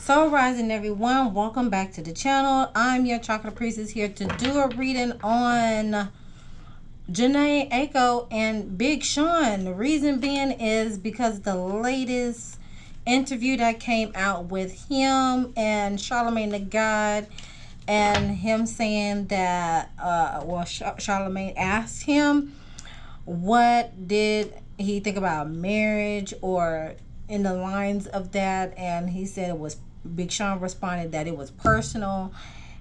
So rising everyone, welcome back to the channel. I'm your Chakra Priestess here to do a reading on Jhene, Aiko, and Big Sean. The reason being is because the latest interview that came out with him and Charlemagne the God, and him saying that Charlemagne asked him what did he think about marriage or in the lines of that, and he said it was, Big Sean responded that it was personal,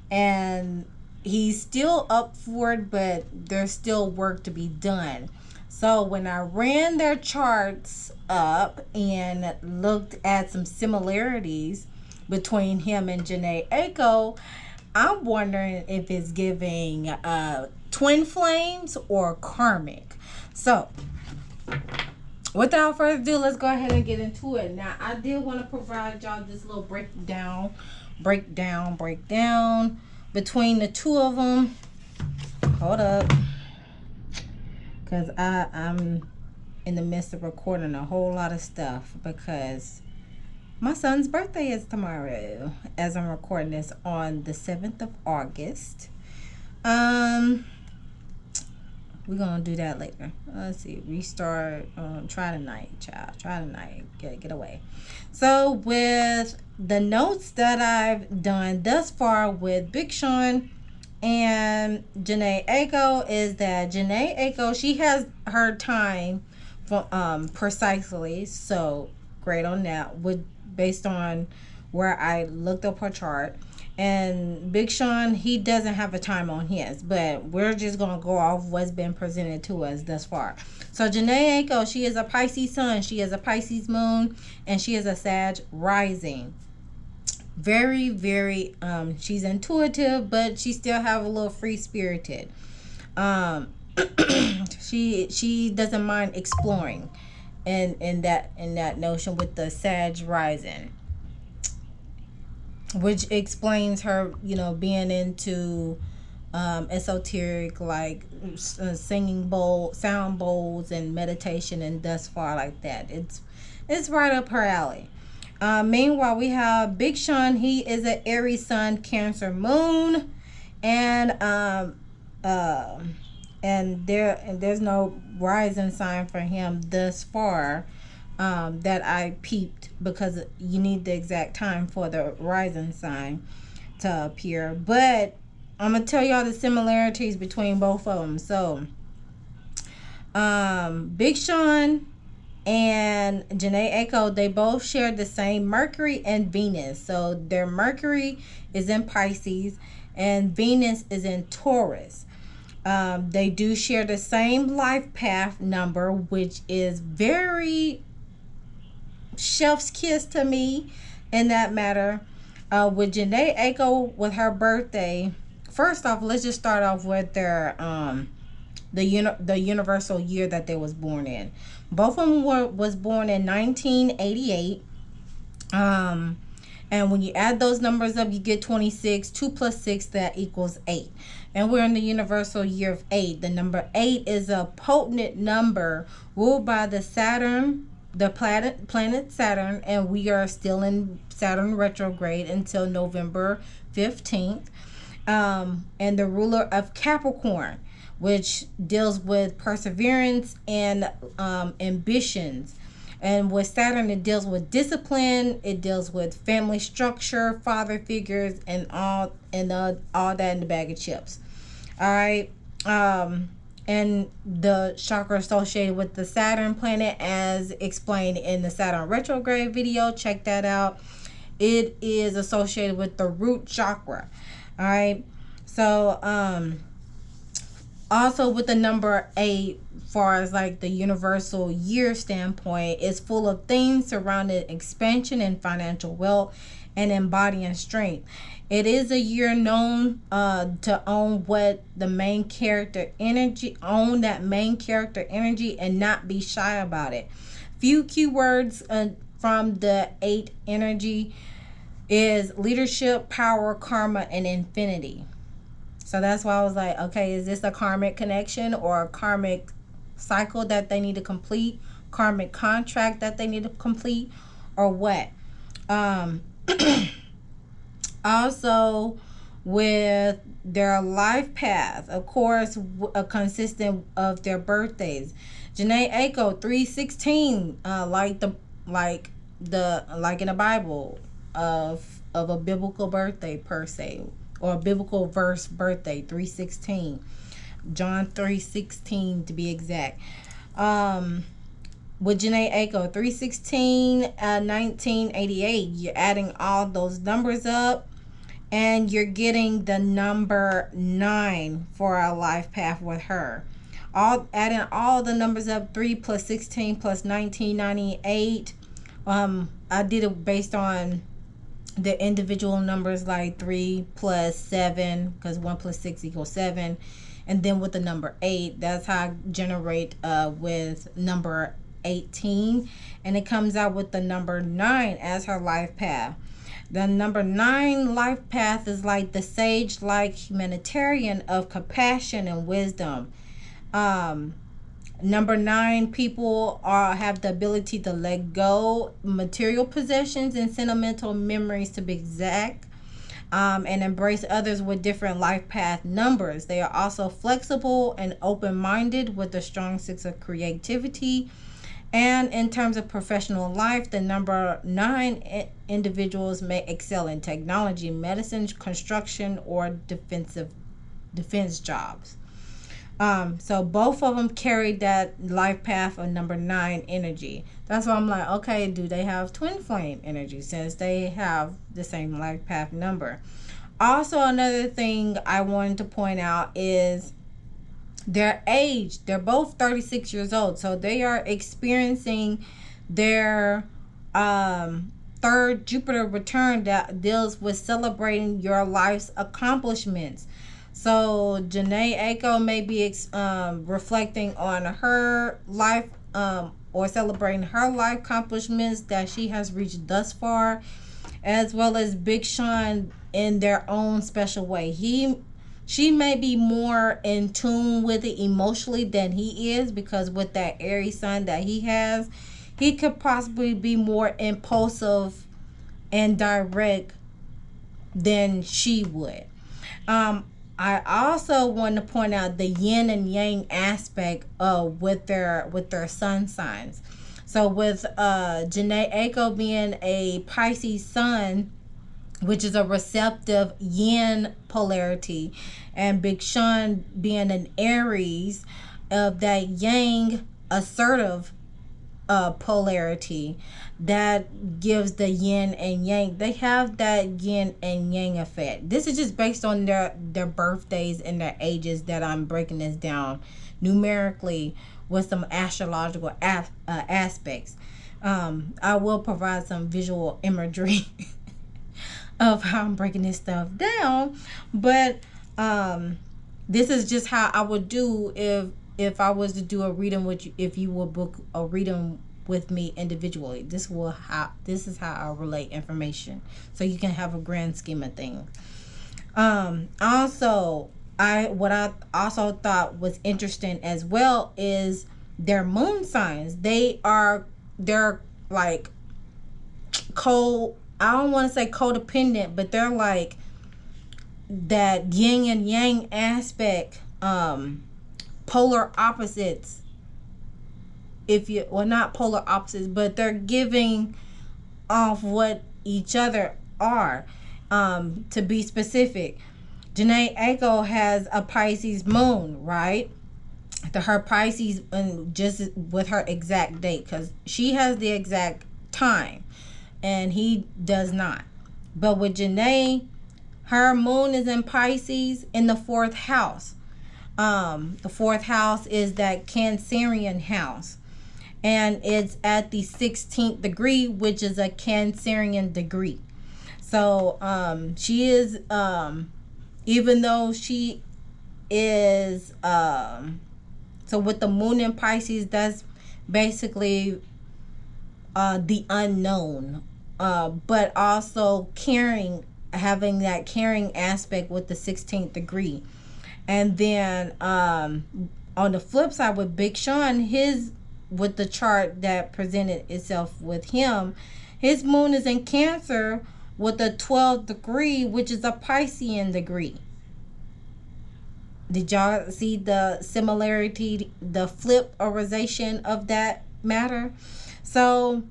and he's still up for it, but there's still work to be done. So when I ran their charts up and looked at some similarities between him and Jhene Aiko, I'm wondering if it's giving twin flames or karmic. So without further ado, let's go ahead and get into it. Now, I did want to provide y'all this little breakdown between the two of them. Hold up, because I'm in the midst of recording a whole lot of stuff because my son's birthday is tomorrow as I'm recording this on the 7th of August. We're gonna do that later. Let's see, restart. Try tonight, child. Try tonight. Get away. So with the notes that I've done thus far with Big Sean and Jhene Aiko is that Jhene Aiko, she has her time for precisely. So great on that. Based on where I looked up her chart. And Big Sean, he doesn't have a time on his, but we're just going to go off what's been presented to us thus far. So Jhene Aiko, she is a Pisces sun, she is a Pisces moon, and she is a Sag rising. Very, very, she's intuitive, but she still have a little free-spirited. She doesn't mind exploring in that notion with the Sag rising, which explains her, being into esoteric, like singing sound bowls and meditation and thus far like that. It's right up her alley. Meanwhile, we have Big Sean. He is an Aries sun, Cancer moon, and there's no rising sign for him thus far. That I peeped, because you need the exact time for the rising sign to appear. But I'm going to tell y'all the similarities between both of them. So, Big Sean and Jhene Aiko, they both share the same Mercury and Venus. So, their Mercury is in Pisces and Venus is in Taurus. They do share the same life path number, which is very chef's kiss to me in that matter. With Jhene Aiko, with her birthday, first off, let's just start off with their the universal year that they was born in. Both of them was born in 1988. And when you add those numbers up, you get 26. 2 plus 6, that equals 8. And we're in the universal year of 8. The number 8 is a potent number ruled by the planet Saturn, and we are still in Saturn retrograde until November 15th. And the ruler of Capricorn, which deals with perseverance and ambitions. And with Saturn, it deals with discipline, it deals with family structure, father figures, and all that in the bag of chips. All right. And the chakra associated with the Saturn planet, as explained in the Saturn retrograde video, check that out. It is associated with the root chakra. All right. So also with the number 8, far as like the universal year standpoint, it's full of things surrounding expansion and financial wealth and embodying strength. It is a year known to own that main character energy and not be shy about it. Few keywords from the 8 energy is leadership, power, karma, and infinity. So that's why I was like, okay, is this a karmic connection or a karmic cycle that they need to complete, karmic contract that they need to complete, or what? Also, with their life path, of course, consistent of their birthdays. Jhene Aiko 316, like in the Bible, of a biblical birthday per se, or a biblical verse birthday, 316. John 3:16 to be exact. With Jhene Aiko 316, 1988, you're adding all those numbers up, and you're getting the number 9 for our life path with her. Adding all the numbers up, 3 plus 16 plus 1998. I did it based on the individual numbers, like 3 plus 7, because 1 plus 6 equals 7. And then with the number 8, that's how I generate with number 18. And it comes out with the number 9 as her life path. The number 9 life path is like the sage-like humanitarian of compassion and wisdom. Number 9 people have the ability to let go material possessions and sentimental memories, to be exact, and embrace others with different life path numbers. They are also flexible and open-minded with a strong sense of creativity. And in terms of professional life, the number 9 individuals may excel in technology, medicine, construction, or defense jobs. So both of them carry that life path of number 9 energy. That's why I'm like, okay, do they have twin flame energy, since they have the same life path number? Also, another thing I wanted to point out is their age. They're both 36 years old, so they are experiencing their third Jupiter return that deals with celebrating your life's accomplishments. So Jhene Aiko may be reflecting on her life, or celebrating her life accomplishments that she has reached thus far, as well as Big Sean in their own special way. She may be more in tune with it emotionally than he is, because with that Aries sun that he has, he could possibly be more impulsive and direct than she would. I also want to point out the yin and yang aspect with their sun signs. So with Jhene Aiko being a Pisces sun, which is a receptive yin polarity, and Big Sean being an Aries of that yang assertive polarity, that gives the yin and yang. They have that yin and yang effect. This is just based on their birthdays and their ages that I'm breaking this down numerically with some astrological aspects. I will provide some visual imagery of how I'm breaking this stuff down, but this is just how I would do if I was to do a reading with you, if you would book a reading with me individually. This is how I relate information, so you can have a grand scheme of things. Also, what I also thought was interesting as well is their moon signs. They're like I don't want to say codependent, but they're like that yin and yang aspect, polar opposites. Not polar opposites, but they're giving off what each other are. To be specific, Jhene Aiko has a Pisces moon, right? Her Pisces, and just with her exact date, because she has the exact time and he does not. But with Jhene, her moon is in Pisces in the 4th house. The 4th house is that Cancerian house, and it's at the 16th degree, which is a Cancerian degree. So she is, even though she is, so with the moon in Pisces, that's basically the unknown, but also having that caring aspect with the 16th degree. And then on the flip side with Big Sean, with the chart that presented itself with him, his moon is in Cancer, with the 12th degree, which is a Piscean degree. Did y'all see the similarity, the fliparization of that matter? So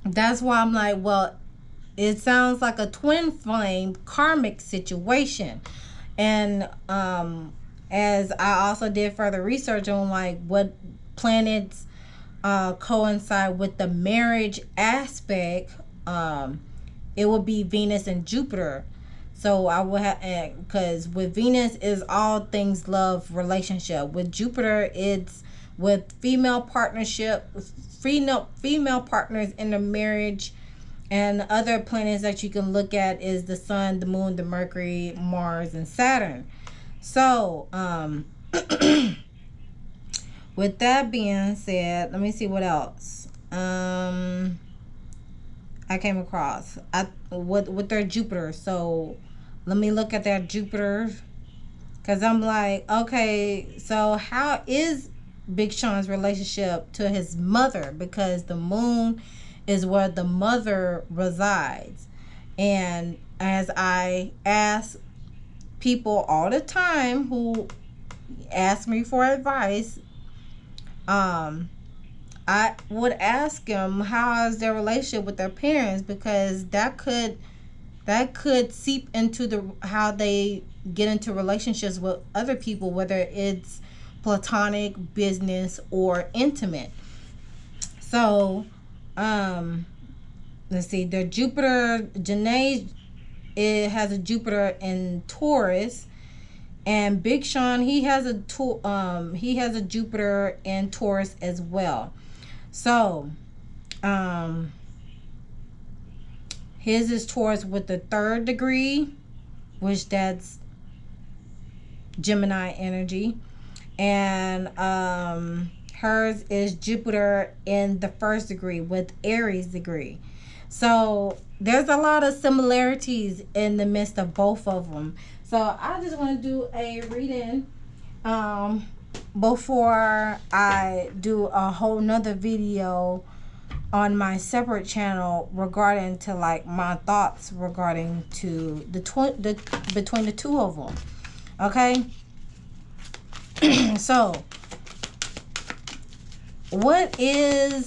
that's why I'm like, well, it sounds like a twin flame karmic situation. And as I also did further research on like what planets coincide with the marriage aspect, it would be Venus and Jupiter. So I would have, because with Venus is all things love, relationship. With Jupiter, it's with female partnership, female partners in the marriage. And other planets that you can look at is the Sun, the Moon, the Mercury, Mars, and Saturn. So with that being said, let me see what else I came across with their Jupiter. So let me look at their Jupiter, because I'm like, okay, so how is Big Sean's relationship to his mother? Because the moon is where the mother resides. And as I ask people all the time who ask me for advice, I would ask them how is their relationship with their parents, because that could seep into the how they get into relationships with other people, whether it's platonic, business, or intimate. So let's see, their Jupiter, Jhene, it has a Jupiter in Taurus, and Big Sean, he has a Jupiter in Taurus as well. So his is Taurus with the 3rd degree, which that's Gemini energy, and hers is Jupiter in the 1st degree with Aries degree. So there's a lot of similarities in the midst of both of them. So I just want to do a reading before I do a whole nother video on my separate channel regarding to like my thoughts regarding to between the two of them. Okay. So what is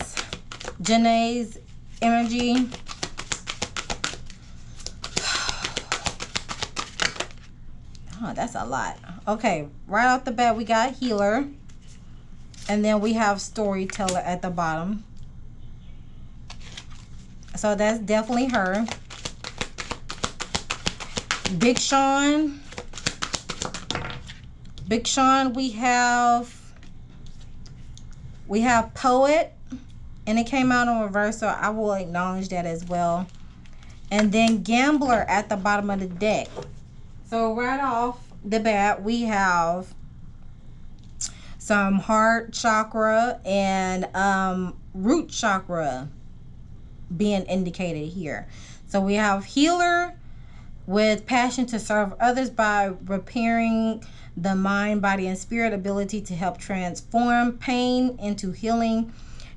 Jhene's energy? Oh, that's a lot. Okay, right off the bat we got healer, and then we have storyteller at the bottom. So that's definitely her. Big Sean, we have poet, and it came out in reverse, so I will acknowledge that as well. And then gambler at the bottom of the deck. So right off the bat, we have some heart chakra and root chakra being indicated here. So we have healer with passion to serve others by repairing the mind, body, and spirit, ability to help transform pain into healing.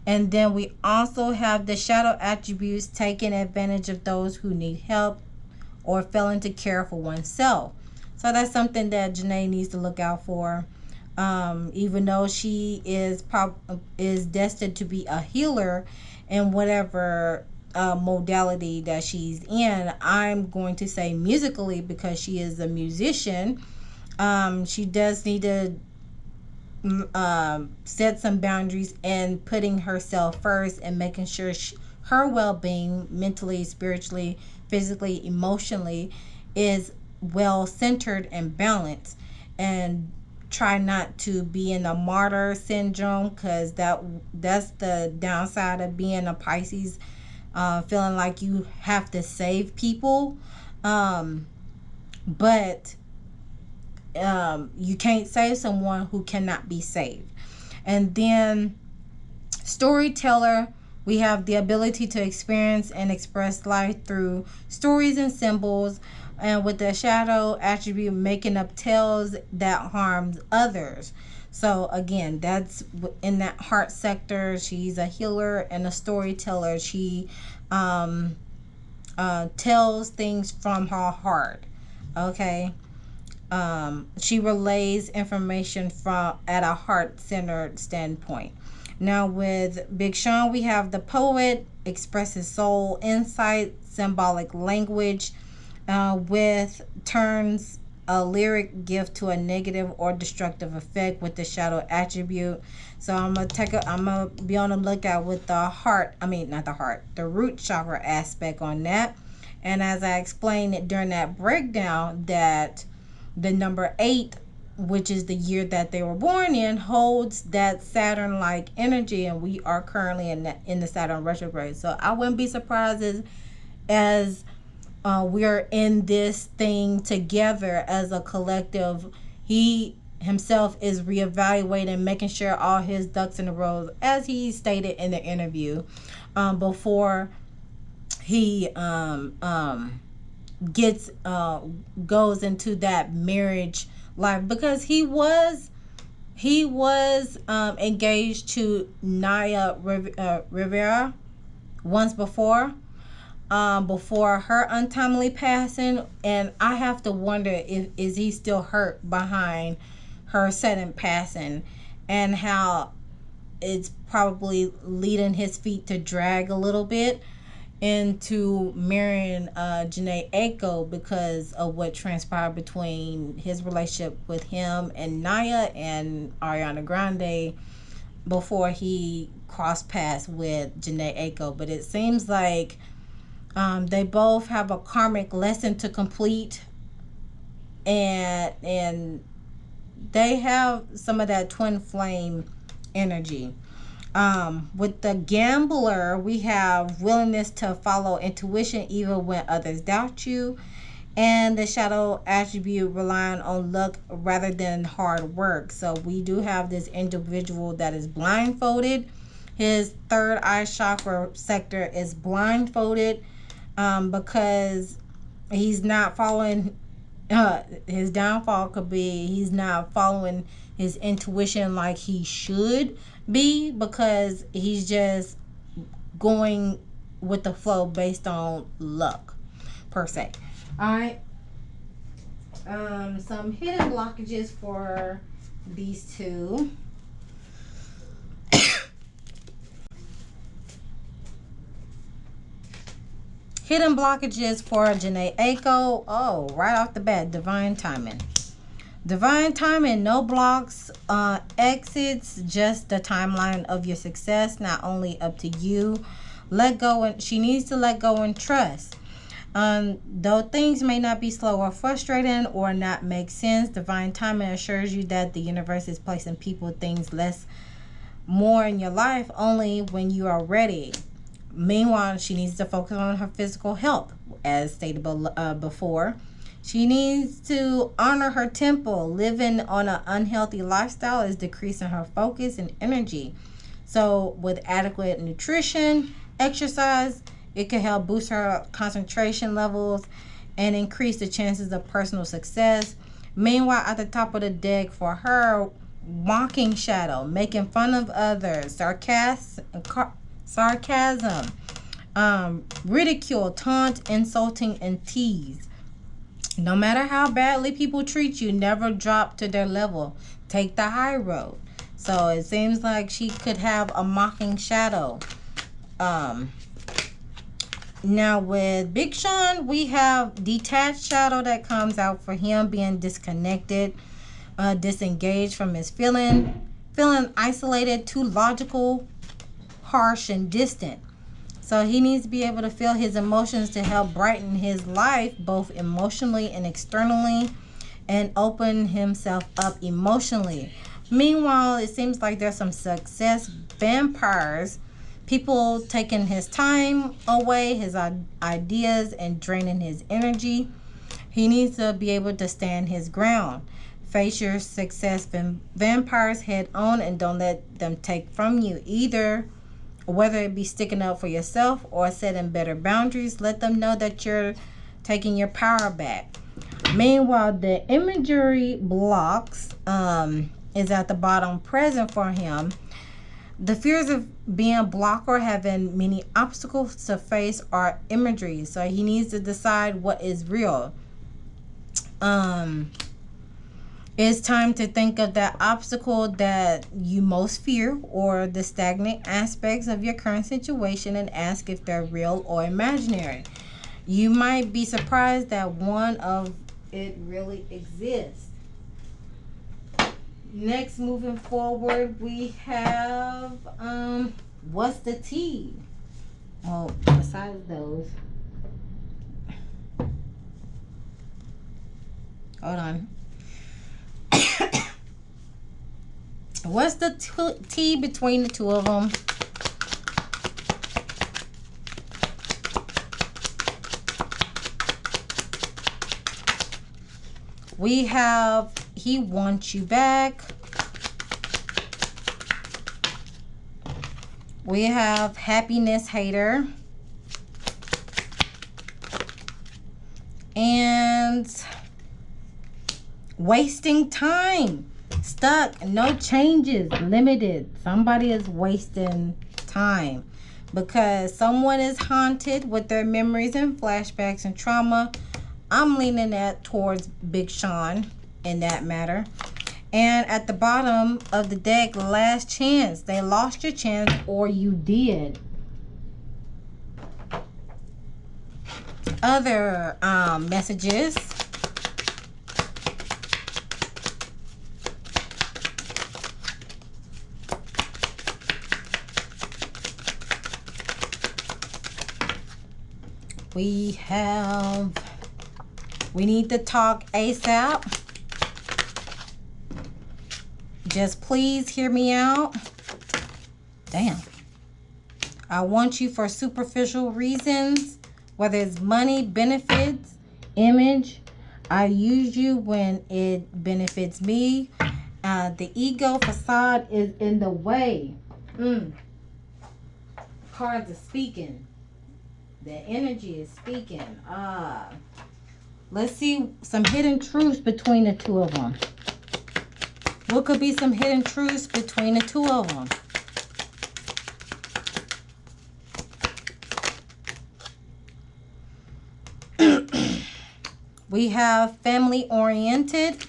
And then we also have the shadow attributes, taking advantage of those who need help or failing to care for oneself. So that's something that Jhene needs to look out for. Even though she is destined to be a healer in whatever modality that she's in, I'm going to say musically, because she is a musician. She does need to set some boundaries and putting herself first and making sure her well-being mentally, spiritually, physically, emotionally is well centered and balanced, and try not to be in a martyr syndrome, because that's the downside of being a Pisces, feeling like you have to save people, but you can't save someone who cannot be saved. And then storyteller, we have the ability to experience and express life through stories and symbols, and with the shadow attribute, making up tales that harms others. So again, that's in that heart sector. She's a healer and a storyteller. She tells things from her heart. Okay. She relays information from at a heart-centered standpoint. Now with Big Sean, we have the poet, expresses soul, insight, symbolic language, with turns a lyric gift to a negative or destructive effect with the shadow attribute. So I'm gonna be on the lookout with the heart. I mean, not the heart, the root chakra aspect on that. And as I explained it during that breakdown, that the number 8, which is the year that they were born in, holds that Saturn-like energy, and we are currently in the Saturn retrograde. So I wouldn't be surprised as we're in this thing together as a collective. He himself is reevaluating, making sure all his ducks in a row, as he stated in the interview, before he goes into that marriage life, because he was engaged to Naya Rivera once before her untimely passing, and I have to wonder if is he still hurt behind her sudden passing, and how it's probably leading his feet to drag a little bit into marrying Jhene Aiko because of what transpired between his relationship with him and Naya and Ariana Grande before he crossed paths with Jhene Aiko. But it seems like they both have a karmic lesson to complete, and they have some of that twin flame energy. With the gambler, we have willingness to follow intuition even when others doubt you, and the shadow attribute relying on luck rather than hard work. So we do have this individual that is blindfolded. His third eye chakra sector is blindfolded because he's not following. His downfall could be he's not following his intuition like he should be, because he's just going with the flow based on luck per se. All right. Some hidden blockages for these two. Hidden blockages for Jhene Aiko. Oh, right off the bat, divine timing. Divine timing, no blocks, exits, just the timeline of your success, not only up to you. Let go, and she needs to let go and trust. Though things may not be slow or frustrating or not make sense, divine timing assures you that the universe is placing people, things, more in your life only when you are ready. Meanwhile, she needs to focus on her physical health, as stated before. She needs to honor her temple. Living on an unhealthy lifestyle is decreasing her focus and energy. So with adequate nutrition, exercise, it can help boost her concentration levels and increase the chances of personal success. Meanwhile, at the top of the deck for her, mocking shadow, making fun of others, sarcasm, ridicule, taunt, insulting, and tease. No matter how badly people treat you, never drop to their level. Take the high road. So it seems like she could have a mocking shadow. Now with Big Sean, we have detached shadow that comes out for him, being disconnected, disengaged from his feeling isolated, too logical, harsh, and distant. So he needs to be able to feel his emotions to help brighten his life, both emotionally and externally, and open himself up emotionally. Meanwhile, it seems like there's some success vampires, people taking his time away, his ideas, and draining his energy. He needs to be able to stand his ground. Face your success vampires head on and don't let them take from you either. Whether it be sticking up for yourself or setting better boundaries, let them know that you're taking your power back. Meanwhile, the imagery blocks is at the bottom, present for him. The fears of being blocked or having many obstacles to face are imagery. So he needs to decide what is real. It's time to think of that obstacle that you most fear or the stagnant aspects of your current situation and ask if they're real or imaginary. You might be surprised that one of it really exists. Next, moving forward, we have what's the T? Well, besides those, hold on. What's the T between the two of them? We have he wants you back. We have happiness hater. And wasting time. Stuck, no changes, limited. Somebody is wasting time because someone is haunted with their memories and flashbacks and trauma. I'm leaning that towards Big Sean in that matter. And at the bottom of the deck, last chance. They lost your chance or you did. Other messages. We need to talk ASAP. Just please hear me out. Damn. I want you for superficial reasons, whether it's money, benefits, image. I use you when it benefits me. The ego facade is in the way. Cards are speaking. The energy is speaking. Let's see some hidden truths between the two of them. What could be some hidden truths between the two of them? We have family oriented.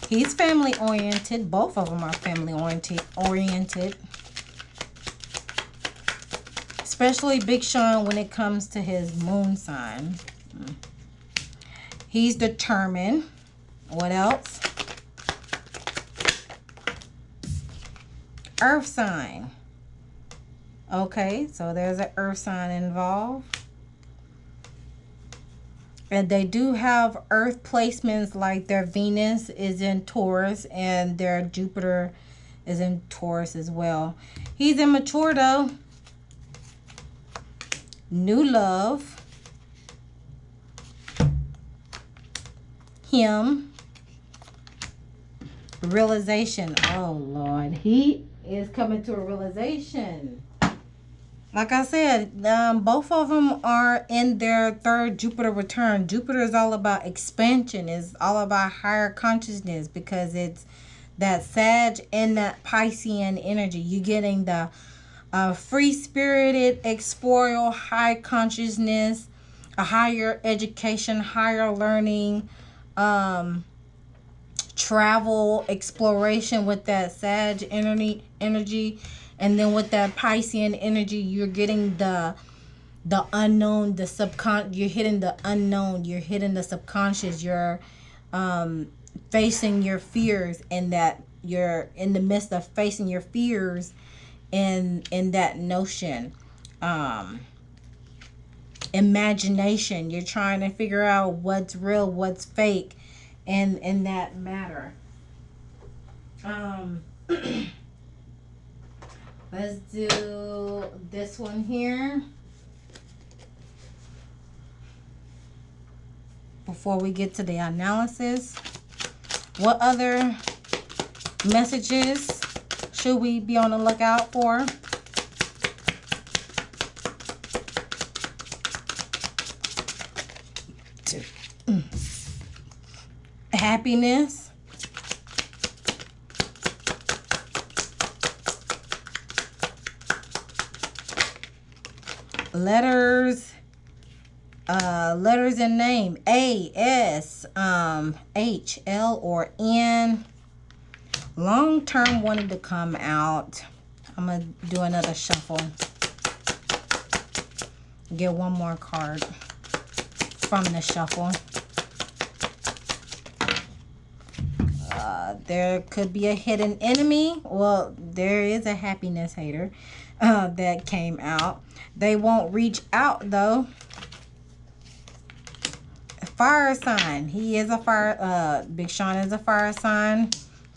He's family oriented. Both of them are family oriented. Especially Big Sean when it comes to his moon sign. He's determined. What else? Earth sign. Okay, so there's an earth sign involved. And they do have earth placements, like their Venus is in Taurus and their Jupiter is in Taurus as well. He's immature though. New love. Him. Realization. Oh Lord, he is coming to a realization. Like I said, both of them are in their third Jupiter return. Jupiter is all about expansion. It's all about higher consciousness because it's that Sag and that Piscean energy. You're getting the free-spirited, explorial, high consciousness, a higher education, higher learning, travel, exploration with that Sag energy. And then with that Piscean energy, you're getting the unknown, the subconscious. You're hitting the unknown. You're hitting the subconscious. You're facing your fears, and that you're in the midst of facing your fears in that notion. Imagination. You're trying to figure out what's real, what's fake, and in that matter. Let's do this one here before we get to the analysis. What other messages should we be on the lookout for? Happiness. letters in name, A, S, H, L, or N. Long term wanted to come out. I'm gonna do another shuffle. Get one more card from the shuffle. There could be a hidden enemy. Well, there is a happiness hater that came out. They won't reach out though. Fire sign. He is a fire. Big Sean is a fire sign.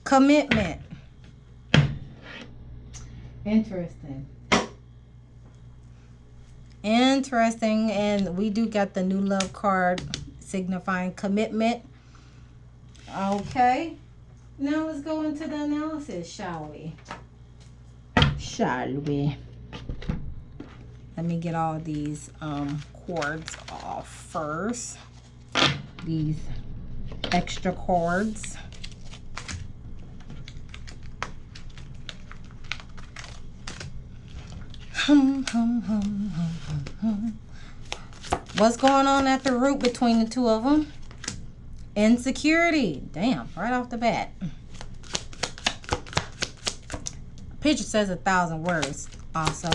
Commitment. Interesting. Interesting. And we do got the new love card signifying commitment. Okay. Now let's go into the analysis, shall we? Shall we? Let me get all these cords off first. These extra cords. What's going on at the root between the two of them? Insecurity. Damn, right off the bat. Picture says 1,000 words also.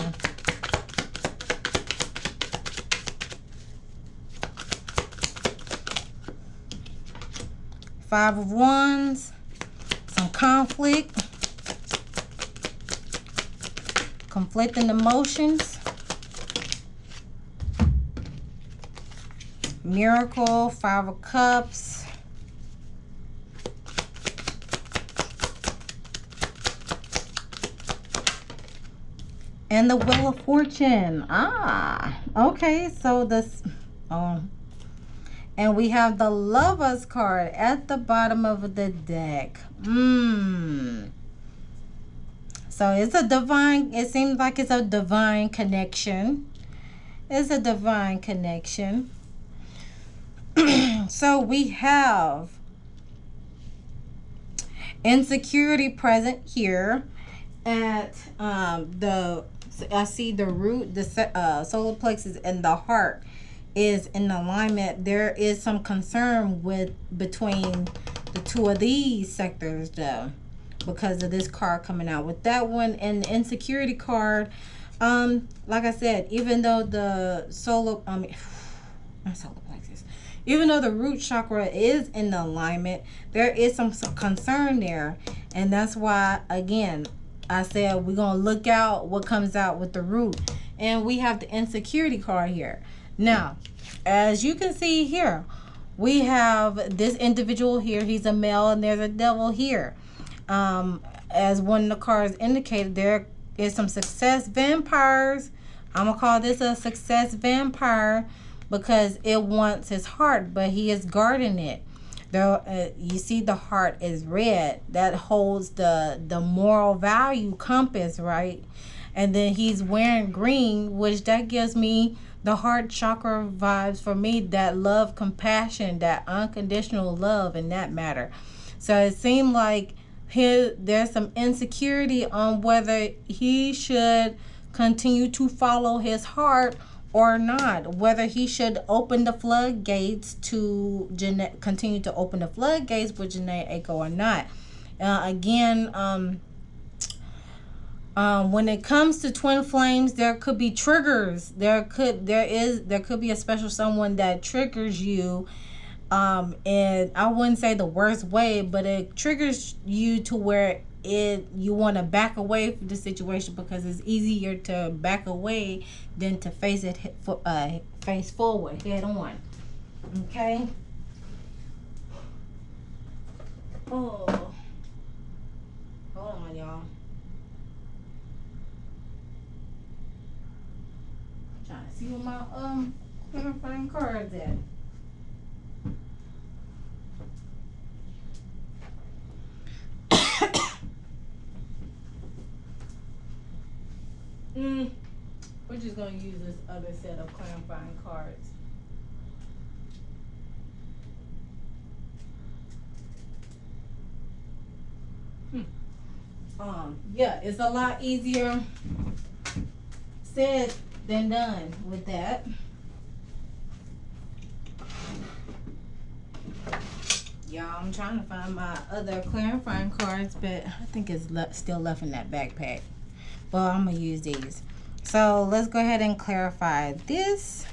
Five of Wands. Some conflict. Conflicting emotions. Miracle. Five of Cups. And the Wheel of Fortune. Ah, okay. So this, and we have the Lovers card at the bottom of the deck. So it's a divine, it seems like it's a divine connection. It's a divine connection. So we have insecurity present here at I see the root, the solar plexus, and the heart is in alignment. There is some concern between the two of these sectors though, because of this card coming out with that one. And the insecurity card, like I said, even though the even though the root chakra is in alignment, there is some concern there. And that's why, again, I said we're going to look out what comes out with the root. And we have the insecurity card here. Now, as you can see here, we have this individual here. He's a male, and there's a devil here. As one of the cards indicated, there is some success vampires. I'm going to call this a success vampire because it wants his heart, but he is guarding it. You see the heart is red. That holds the moral value compass, right? And then he's wearing green, which that gives me the heart chakra vibes for me. That love, compassion, that unconditional love in that matter. So it seemed like there's some insecurity on whether he should continue to follow his heart or not, whether he should open the floodgates to Jhene, continue to open the floodgates with Jhene Aiko or not. Again, when it comes to twin flames, there could be triggers. There could be a special someone that triggers you, and I wouldn't say the worst way, but it triggers you to where you want to back away from the situation, because it's easier to back away than to face it face forward, head on. Okay. Oh, hold on, y'all. Trying to see what my clarifying cards at. We're just going to use this other set of clarifying cards. Yeah, it's a lot easier said than done with that. Y'all, I'm trying to find my other clarifying cards, but I think it's still left in that backpack. Well, I'm going to use these. So let's go ahead and clarify this.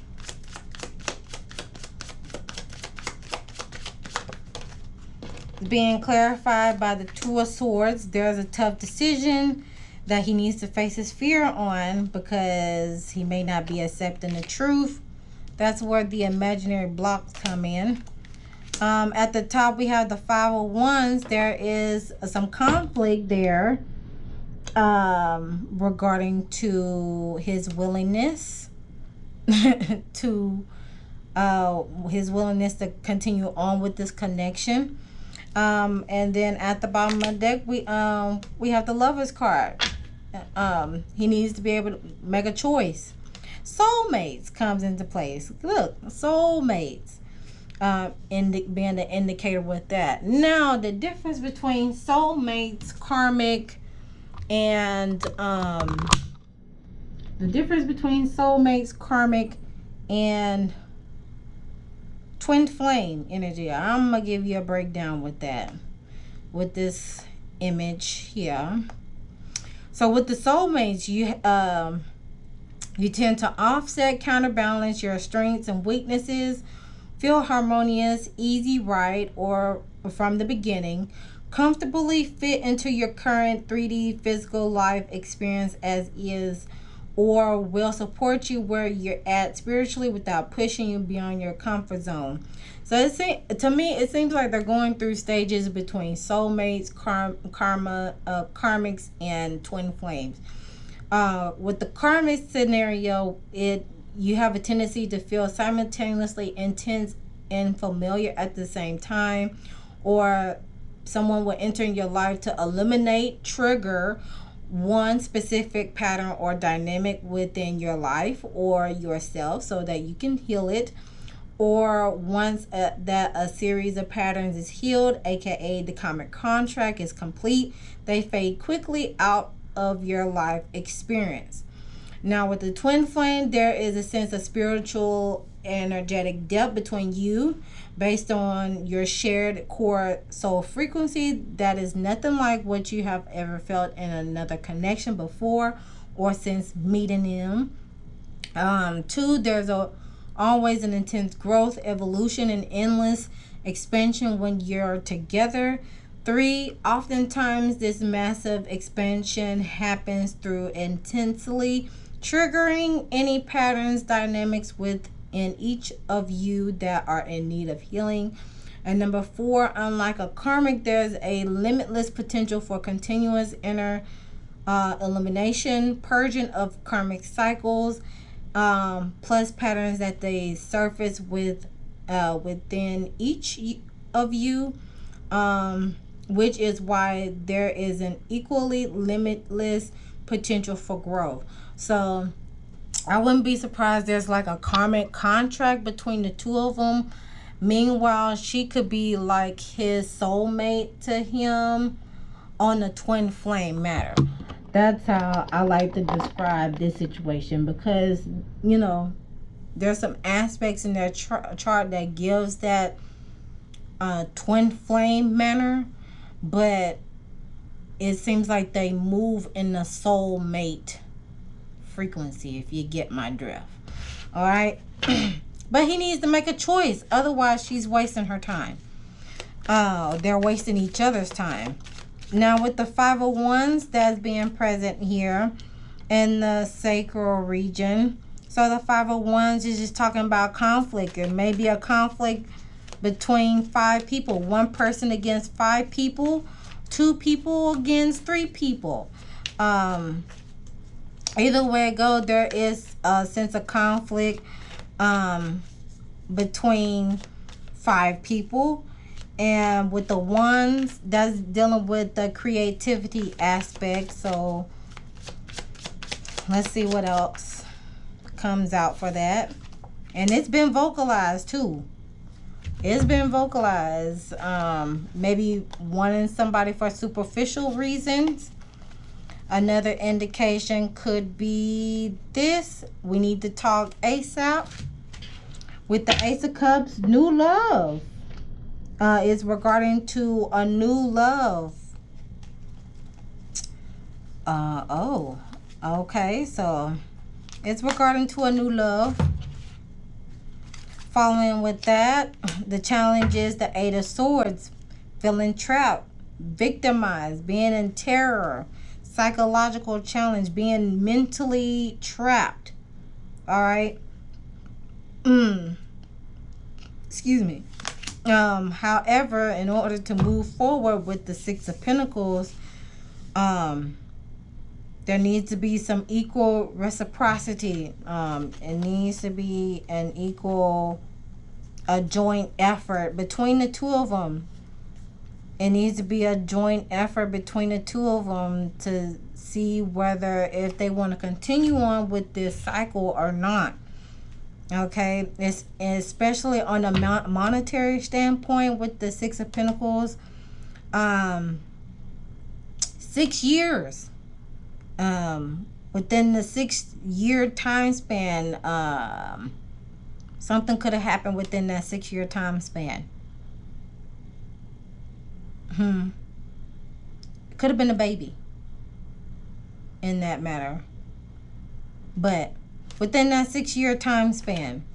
Being clarified by the Two of Swords. There's a tough decision that he needs to face his fear on because he may not be accepting the truth. That's where the imaginary blocks come in. At the top, we have the Five of Wands. There is some conflict there regarding to his willingness to continue on with this connection. And then at the bottom of the deck, we have the Lover's card. He needs to be able to make a choice. Soulmates comes into place. Look, soulmates. Being the indicator with that. Now, the difference between soulmates, karmic, and twin flame energy. I'm gonna give you a breakdown with that, with this image here. So with the soulmates, you tend to offset, counterbalance your strengths and weaknesses. Feel harmonious, easy, right, or from the beginning. Comfortably fit into your current 3D physical life experience as is, or will support you where you're at spiritually without pushing you beyond your comfort zone. So to me, it seems like they're going through stages between soulmates, karmics, and twin flames. With the karmic scenario, you have a tendency to feel simultaneously intense and familiar at the same time, or someone will enter in your life to eliminate, trigger one specific pattern or dynamic within your life or yourself so that you can heal it. Or once that a series of patterns is healed, aka the karmic contract is complete, they fade quickly out of your life experience. Now with the twin flame, there is a sense of spiritual energetic depth between you based on your shared core soul frequency that is nothing like what you have ever felt in another connection before or since meeting them. 2, there's always an intense growth, evolution, and endless expansion when you're together. 3, oftentimes this massive expansion happens through intensely triggering any patterns, dynamics within each of you that are in need of healing. And number 4, unlike a karmic, there's a limitless potential for continuous inner elimination, purging of karmic cycles, plus patterns that they surface within each of you, which is why there is an equally limitless potential for growth. So I wouldn't be surprised there's like a karmic contract between the two of them. Meanwhile, she could be like his soulmate to him on the twin flame matter. That's how I like to describe this situation, because you know there's some aspects in their chart that gives that twin flame manner, but it seems like they move in the soulmate frequency, if you get my drift. All right. But he needs to make a choice, otherwise she's wasting her time. They're wasting each other's time. Now with the 5 of Wands that's being present here in the sacral region, so the 5 of Wands is just talking about conflict. It may be a conflict between 5 people, 1 person against 5 people, 2 people against 3 people. Either way it goes, there is a sense of conflict between 5 people. And with the Wands, that's dealing with the creativity aspect. So let's see what else comes out for that. And it's been vocalized too. It's been vocalized. Maybe wanting somebody for superficial reasons. Another indication could be this. We need to talk ASAP. With the Ace of Cups, new love. Is regarding to a new love. Oh. Okay, so it's regarding to a new love. Following with that, the challenge is the Eight of Swords. Feeling trapped, victimized, being in terror. Psychological challenge, being mentally trapped. All right. Excuse me. However, in order to move forward with the Six of Pentacles, there needs to be some equal reciprocity. It needs to be a joint effort between the two of them. It needs to be a joint effort between the two of them to see whether if they want to continue on with this cycle or not. Okay, it's especially on a monetary standpoint with the Six of Pentacles. 6 years. Within the 6-year time span, something could have happened within that 6-year time span. It could have been a baby in that matter. But within that 6-year time span,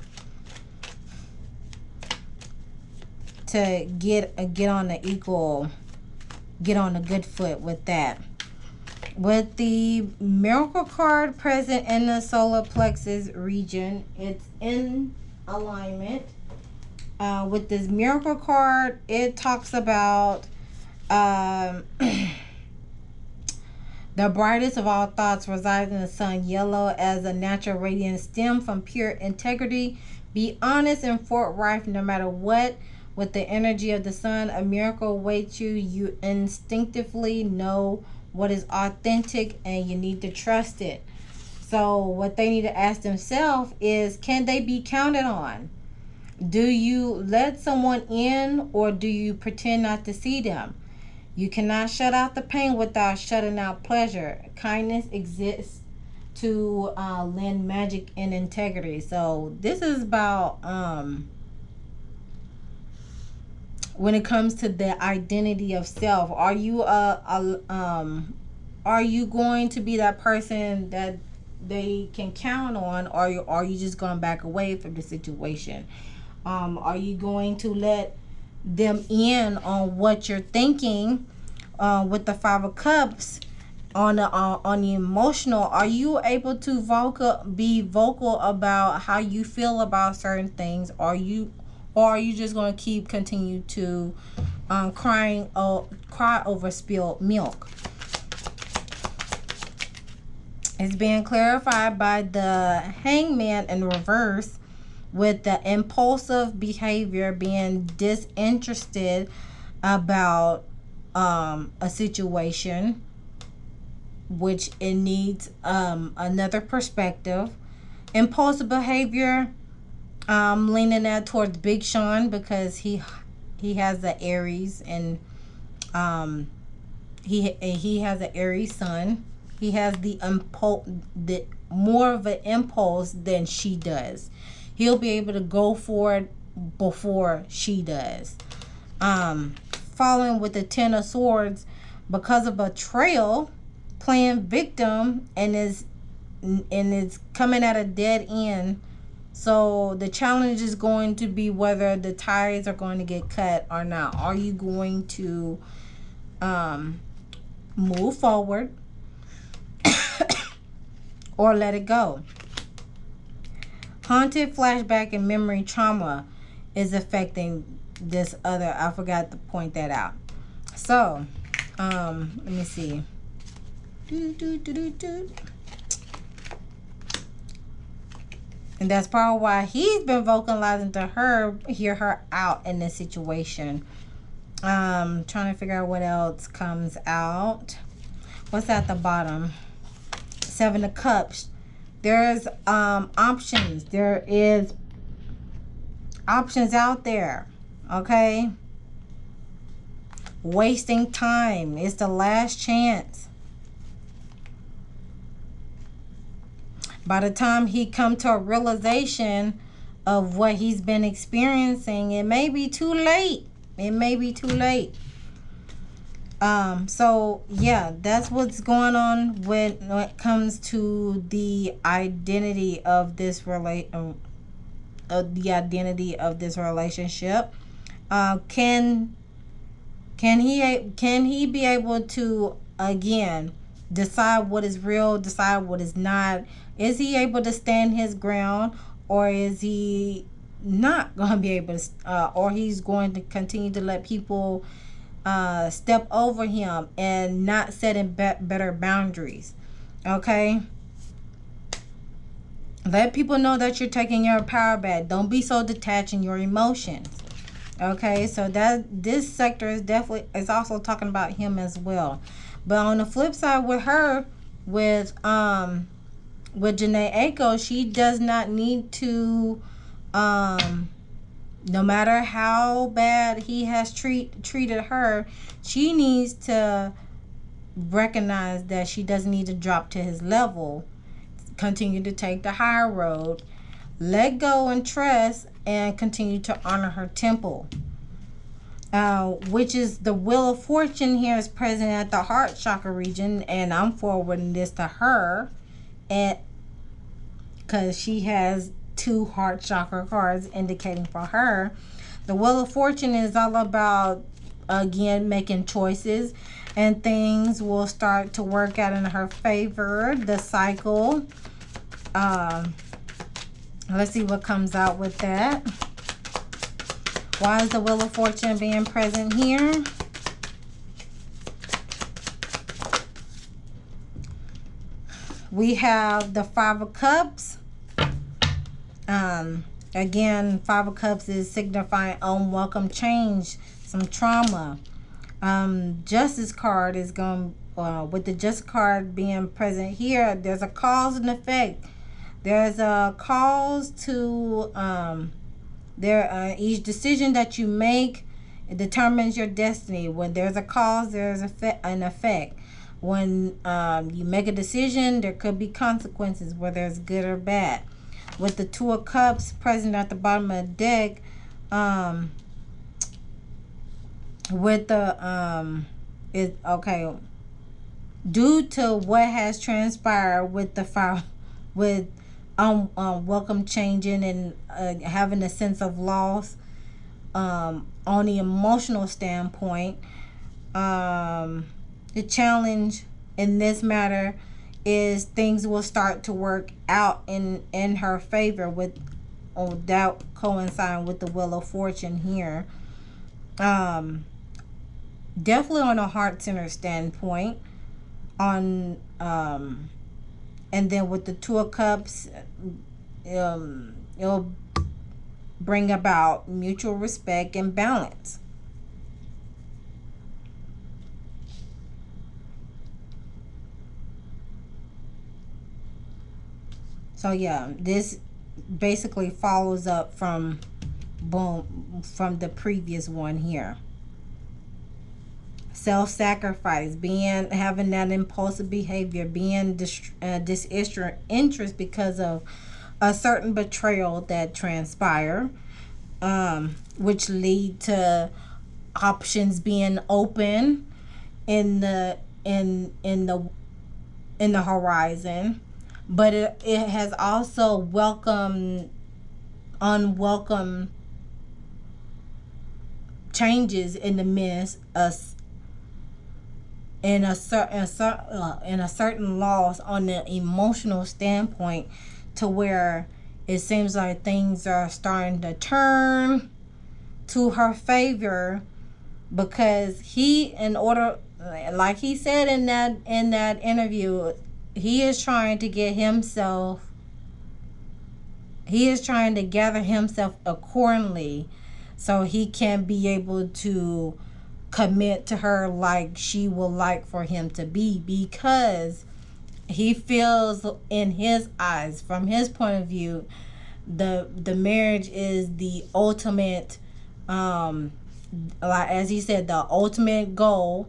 to get on the equal, get on a good foot with that. With the Miracle card present in the solar plexus region, it's in alignment. With this Miracle card, it talks about the brightest of all thoughts resides in the sun. Yellow as a natural radiance stem from pure integrity. Be honest and forthright no matter what. With the energy of the sun, a miracle awaits you. You instinctively know what is authentic and you need to trust it. So what they need to ask themselves is, can they be counted on? Do you let someone in, or do you pretend not to see them? You cannot shut out the pain without shutting out pleasure. Kindness exists to lend magic and integrity. So this is about when it comes to the identity of self. Are you going to be that person that they can count on, or are you just going back away from the situation? Are you going to let them in on what you're thinking? With the Five of Cups, on the emotional, are you able to be vocal about how you feel about certain things? Or are you just going to continue to cry over spilled milk? It's being clarified by the Hangman in reverse, with the impulsive behavior, being disinterested about a situation, which it needs another perspective. Impulsive behavior, leaning that towards Big Sean, because he has the Aries, and he has an Aries sun. He has the more of an impulse than she does. He'll be able to go for it before she does. Following with the Ten of Swords, because of betrayal, playing victim, and is coming at a dead end. So the challenge is going to be whether the ties are going to get cut or not. Are you going to move forward or let it go? Haunted flashback and memory trauma is affecting this other. I forgot to point that out. So let me see. And that's probably why he's been vocalizing to her, hear her out in this situation. Trying to figure out what else comes out. What's at the bottom? Seven of Cups. There's options. There is options out there. Okay? Wasting time. It's the last chance. By the time he come to a realization of what he's been experiencing, it may be too late. It may be too late. So yeah, that's what's going on when it comes to the identity of this relationship. Can he be able to, again, decide what is real, decide what is not? Is he able to stand his ground, or is he not going to be able to, or he's going to continue to let people step over him and not setting better boundaries? Okay, let people know that you're taking your power back. Don't be so detached in your emotions. Okay, so that this sector is also talking about him as well. But on the flip side, with her, with Jhene Aiko, she does not need to, no matter how bad he has treated her, she needs to recognize that she doesn't need to drop to his level. Continue to take the high road, let go and trust, and continue to honor her temple. Which is the Wheel of Fortune here is present at the heart chakra region, and I'm forwarding this to her, and because she has 2 heart chakra cards indicating for her. The Wheel of Fortune is all about, again, making choices, and things will start to work out in her favor. The cycle. Let's see what comes out with that. Why is the Wheel of Fortune being present here? We have the 5 of Cups. Again, 5 of Cups is signifying unwelcome change, some trauma. Justice card is going, with the Justice card being present here, there's a cause and effect. There's a cause to, each decision that you make, it determines your destiny. When there's a cause, there's an effect. When you make a decision, there could be consequences, whether it's good or bad. With the 2 of Cups present at the bottom of the deck, with the due to what has transpired with the 5, with welcome changing and having a sense of loss, on the emotional standpoint, the challenge in this matter is things will start to work out in her favor, without coinciding with the Wheel of Fortune here. Definitely on a heart center standpoint, on and then with the 2 of Cups, it'll bring about mutual respect and balance. So yeah, this basically follows up from the previous one here. Self-sacrifice, having that impulsive behavior, being disinterest because of a certain betrayal that transpired, which lead to options being open in the horizon. But it has also welcomed unwelcome changes in the midst of in a certain loss on the emotional standpoint, to where it seems like things are starting to turn to her favor, because like he said in that interview, he is trying to gather himself accordingly, so he can be able to commit to her like she will like for him to be, because he feels, in his eyes, from his point of view, the marriage is the ultimate, like as he said, the ultimate goal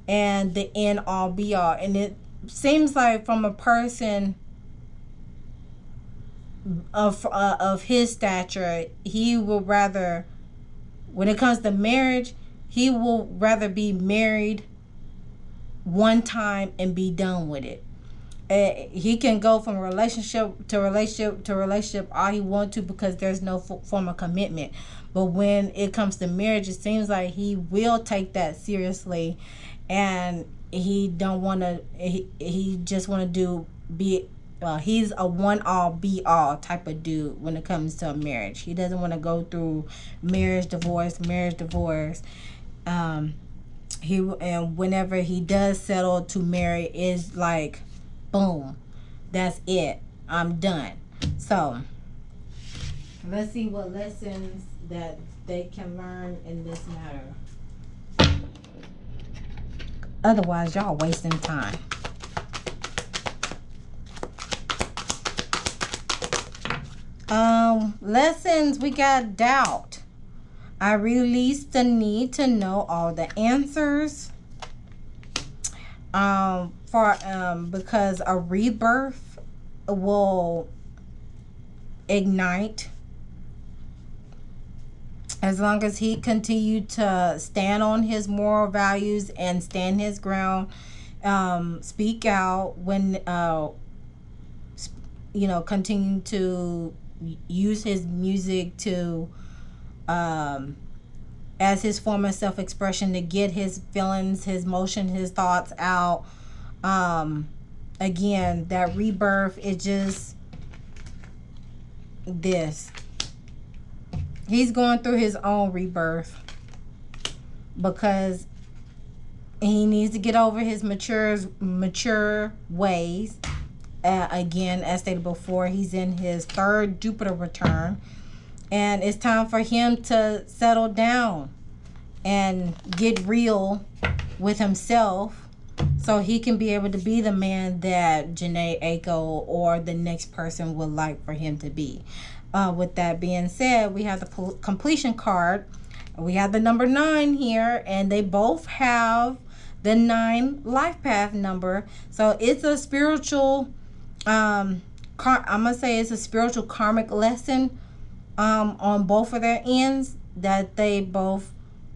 and the end all be all. And it seems like from a person of his stature, he will rather, when it comes to marriage, he will rather be married one time and be done with it. He can go from relationship to relationship to relationship all he wants to, because there's no form of commitment. But when it comes to marriage, it seems like he will take that seriously, and he don't want to. He just want to be. He's a one all be all type of dude when it comes to a marriage. He doesn't want to go through marriage, divorce. And whenever he does settle to marry, is like, boom, that's it, I'm done. So let's see what lessons that they can learn in this matter. Otherwise, y'all wasting time. Lessons, we got doubt. I release the need to know all the answers. Because a rebirth will ignite as long as he continued to stand on his moral values and stand his ground. Speak out when continue to use his music to as his form of self-expression to get his feelings, his emotion, his thoughts out. Again, that rebirth is just this. He's going through his own rebirth because he needs to get over his mature ways. Again, as stated before, he's in his third Jupiter return, and it's time for him to settle down and get real with himself, so he can be able to be the man that Jhene, Aiko, or the next person would like for him to be. With that being said, we have the completion card. We have the number 9 here, and they both have the 9 life path number. So it's a spiritual, I'm gonna say it's a spiritual karmic lesson on both of their ends that they both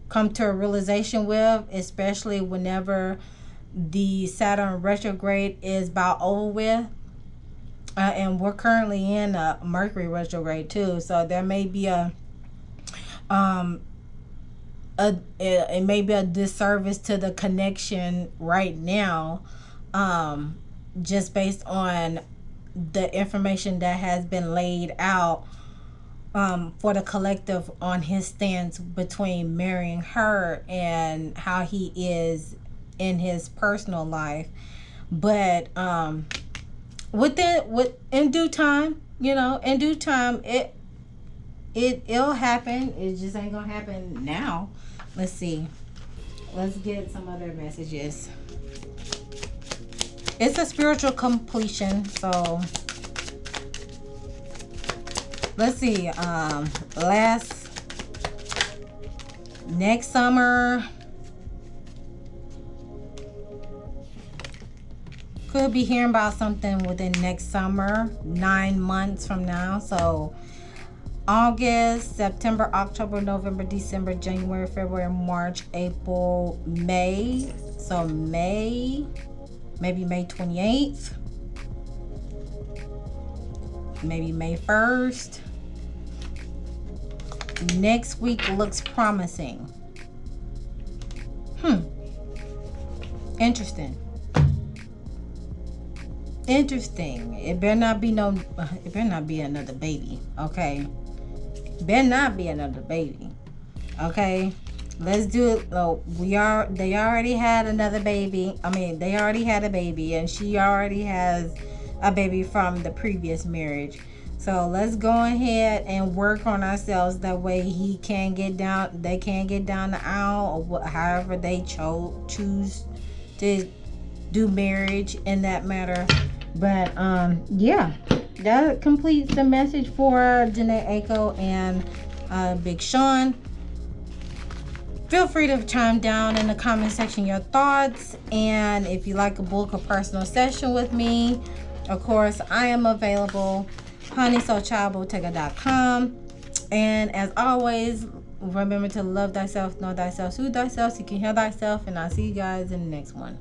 come to a realization with, especially whenever the Saturn retrograde is about over with. And we're currently in a Mercury retrograde too, so there may be it may be a disservice to the connection right now, just based on the information that has been laid out for the collective on his stance between marrying her and how he is in his personal life. But in due time, it'll happen. It just ain't gonna happen now. Let's see. Let's get some other messages. It's a spiritual completion, so let's see. Next summer, could be hearing about something within next summer, 9 months from now. So August, September, October, November, December, January, February, March, April, May. So May, maybe May 28th, maybe May 1st. Next week looks promising. Interesting. It better not be another baby, okay? Better not be another baby, okay? Let's do it. They already had another baby. They already had a baby, and she already has a baby from the previous marriage. So let's go ahead and work on ourselves. That way they can get down the aisle, or however they choose to do marriage in that matter. But yeah, that completes the message for Jhene, Aiko, and Big Sean. Feel free to chime down in the comment section your thoughts, and if you like a book or personal session with me, of course I am available. honeysoulchildbottega.com. And as always, remember to love thyself, know thyself, soothe thyself, so you can heal thyself. And I'll see you guys in the next one.